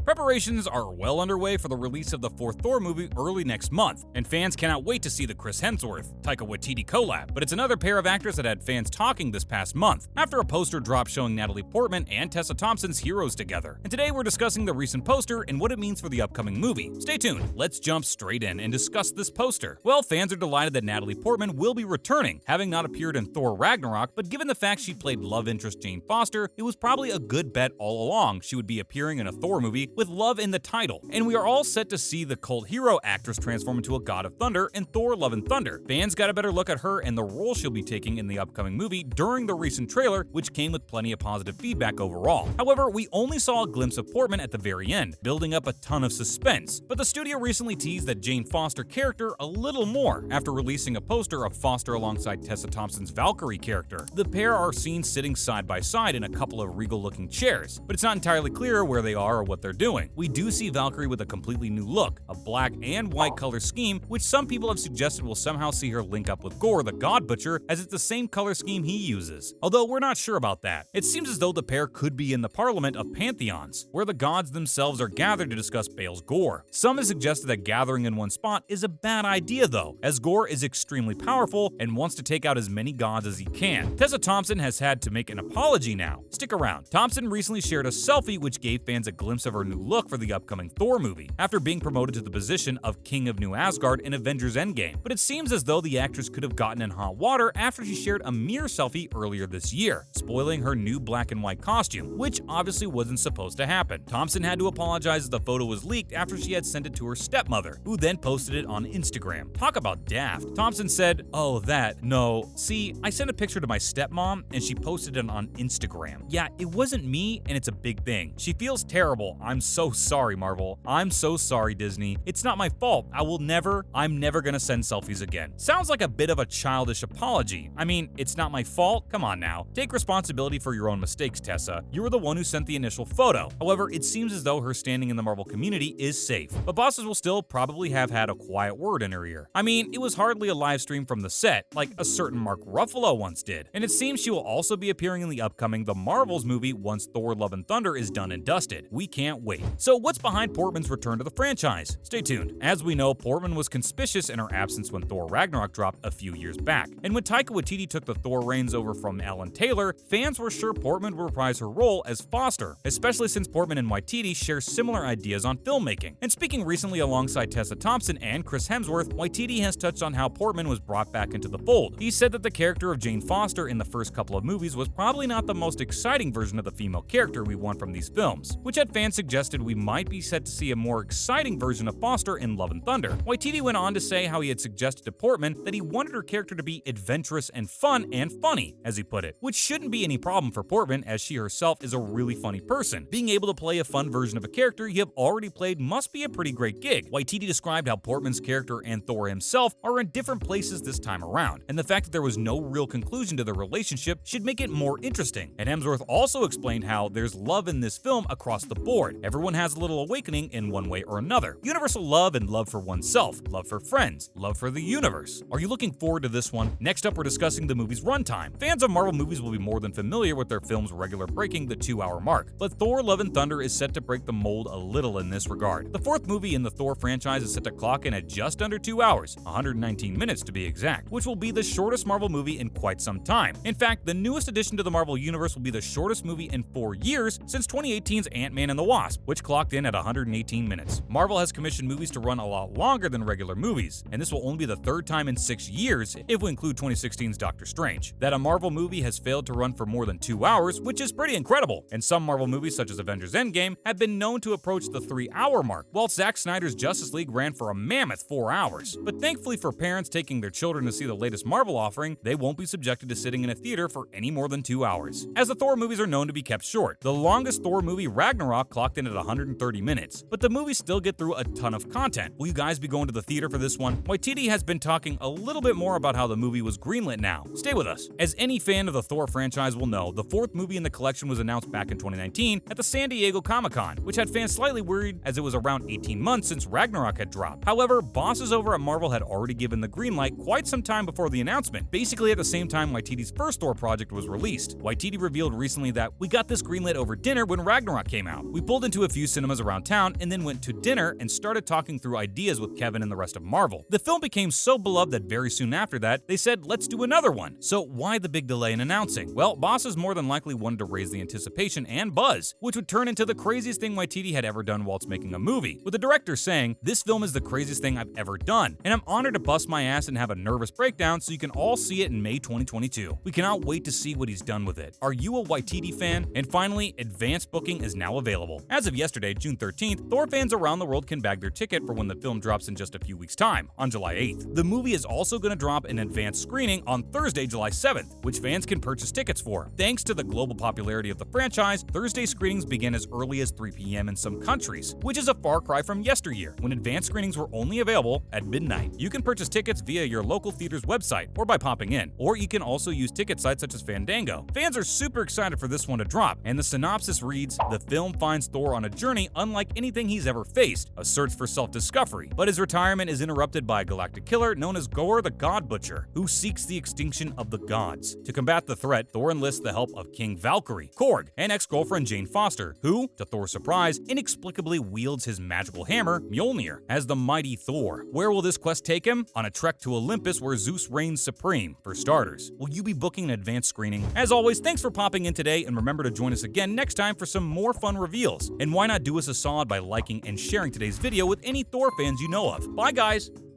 Preparations are well underway for the release of the fourth Thor movie early next month, and fans cannot wait to see the Chris Hemsworth, Taika Waititi collab. But it's another pair of actors that had fans talking this past month, after a poster dropped showing Natlie Portman and Tessa Thompson's heroes together. And today we're discussing the recent poster and what it means for the upcoming movie. Stay tuned, let's jump straight in and discuss this poster. Well, fans are delighted that Natlie Portman will be returning, having not appeared in Thor Ragnarok, but given the fact she played love interest Jane Foster, it was probably a good bet all along she would be appearing in a Thor movie with love in the title. And we are all set to see the cult hero actress transform into a god of thunder in Thor Love and Thunder. Fans got a better look at her and the role she'll be taking in the upcoming movie during the recent trailer, which came with plenty of positive feedback overall. However, we only saw a glimpse of Portman at the very end, building up a ton of suspense. But the studio recently teased that Jane Foster character a little more after releasing a poster of Foster alongside Tessa Thompson's Valkyrie character. The pair are seen sitting side by side in a couple of regal-looking chairs, but it's not entirely clear where they are or what they're doing. We do see Valkyrie with a completely new look, a black and white color scheme, which some people have suggested will somehow see her link up with Gorr the God Butcher, as it's the same color scheme he uses. Although we're not sure about that. It seems as though the pair could be in the Parliament of Pantheons, where the gods themselves are gathered to discuss Bale's Gorr. Some have suggested that gathering in one spot is a bad idea though, as Gorr is extremely powerful and wants to take out as many gods as he can. Tessa Thompson has had to make an apology now. Stick around. Thompson recently shared a selfie which gave fans a glimpse of her new look for the upcoming Thor movie, after being promoted to the position of King of New Asgard in Avengers Endgame. But it seems as though the actress could have gotten in hot water after she shared a mirror selfie earlier this year, spoiling her new black and white costume, which obviously wasn't supposed to happen. Thompson had to apologize as the photo was leaked after she had sent it to her stepmother, who then posted it on Instagram. Talk about daft. Thompson said, "Oh, that, no. See, I sent a picture to my stepmom and she posted it on Instagram. Yeah, it wasn't me and it's a big thing. She feels terrible. I'm so sorry, Marvel. I'm so sorry, Disney. It's not my fault. I'm never gonna send selfies again." Sounds like a bit of a childish apology. I mean, it's not my fault? Come on now. Take responsibility for your own mistakes, Tessa. You were the one who sent the initial photo. However, it seems as though her standing in the Marvel community is safe, but bosses will still probably have had a quiet word in her ear. I mean, it was hardly a live stream from the set, like a certain Mark Ruffalo once did. And it seems she will also be appearing in the upcoming The Marvels movie once Thor Love and Thunder is done and dusted. We can't wait. So what's behind Portman's return to the franchise? Stay tuned. As we know, Portman was conspicuous in her absence when Thor Ragnarok dropped a few years back. And when Taika Waititi took the Thor reins over from Alan Taylor, fans were sure Portman would reprise her role as Foster, especially since Portman and Waititi share similar ideas on filmmaking. And speaking recently alongside Tessa Thompson and Chris Hemsworth, Waititi has touched on how Portman was brought back into the fold. He said that the character of Jane Foster in the first couple of movies was probably not the most exciting version of the female character we want from these films, which had fans suggested we might be set to see a more exciting version of Foster in Love and Thunder. Waititi went on to say how he had suggested to Portman that he wanted her character to be adventurous and fun and funny, as he put it, which shouldn't be any problem for Portman as she herself is a really funny person. Being able to play a fun version of a character you have already played must be a pretty great gig. Waititi described how Portman's character and Thor himself are in different places this time around, and the fact that there was no real conclusion to their relationship should make it more interesting. And Hemsworth also explained how there's love in this film across the board. Everyone has a little awakening in one way or another. Universal love and love for oneself, love for friends, love for the universe. Are you looking forward to this one? Next up, we're discussing the movie's runtime. Fans of Marvel movies will be more than familiar with their films regular breaking the 2-hour mark, but Thor Love and Thunder is set to break the mold a little in this regard. The fourth movie in the Thor franchise is set to clock in at just under 2 hours, 119 minutes to be exact, which will be the shortest Marvel movie in quite some time. In fact, the newest addition to the Marvel universe will be the shortest movie in 4 years since 2018's Ant-Man and the Wasp, which clocked in at 118 minutes. Marvel has commissioned movies to run a lot longer than regular movies, and this will only be the third time in 6 years, if we include 2016's Doctor Strange, that a Marvel movie has failed to run for more than 2 hours, which is pretty incredible. And some Marvel movies, such as Avengers Endgame, have been known to approach the 3-hour mark, while Zack Snyder's Justice League ran for a mammoth 4 hours. But thankfully for parents taking their children to see the latest Marvel offering, they won't be subjected to sitting in a theater for any more than 2 hours, as the Thor movies are known to be kept short. The longest Thor movie, Ragnarok, clocked in at 130 minutes, but the movies still get through a ton of content. Will you guys be going to the theater for this one? Waititi has been talking a little bit more about how the movie was greenlit now. Stay with us. As any fan of the Thor franchise will know, the fourth movie in the collection was announced back in 2019 at the San Diego Comic-Con, which had fans slightly worried as it was around 18 months since Ragnarok had dropped. However, bosses over at Marvel had already given the green light quite some time before the announcement, basically at the same time Waititi's first Thor project was released. Waititi revealed recently that, "We got this greenlit over dinner when Ragnarok came out. We pulled in went to a few cinemas around town, and then went to dinner and started talking through ideas with Kevin and the rest of Marvel. The film became so beloved that very soon after that, they said, let's do another one. So why the big delay in announcing? Well, bosses more than likely wanted to raise the anticipation and buzz, which would turn into the craziest thing Waititi had ever done whilst making a movie, with the director saying, "This film is the craziest thing I've ever done, and I'm honored to bust my ass and have a nervous breakdown so you can all see it in May 2022. We cannot wait to see what he's done with it. Are you a Waititi fan?" And finally, advanced booking is now available. As of yesterday, June 13th, Thor fans around the world can bag their ticket for when the film drops in just a few weeks' time, on July 8th. The movie is also going to drop an advanced screening on Thursday, July 7th, which fans can purchase tickets for. Thanks to the global popularity of the franchise, Thursday screenings begin as early as 3 p.m. in some countries, which is a far cry from yesteryear, when advanced screenings were only available at midnight. You can purchase tickets via your local theater's website or by popping in, or you can also use ticket sites such as Fandango. Fans are super excited for this one to drop, and the synopsis reads, "The film finds Thor on a journey unlike anything he's ever faced, a search for self-discovery, but his retirement is interrupted by a galactic killer known as Gore the God Butcher, who seeks the extinction of the gods. To combat the threat, Thor enlists the help of King Valkyrie, Korg, and ex-girlfriend Jane Foster, who, to Thor's surprise, inexplicably wields his magical hammer, Mjolnir, as the mighty Thor. Where will this quest take him? On a trek to Olympus where Zeus reigns supreme, for starters. Will you be booking an advanced screening? As always, thanks for popping in today, and remember to join us again next time for some more fun reveals. And why not do us a solid by liking and sharing today's video with any Thor fans you know of. Bye, guys!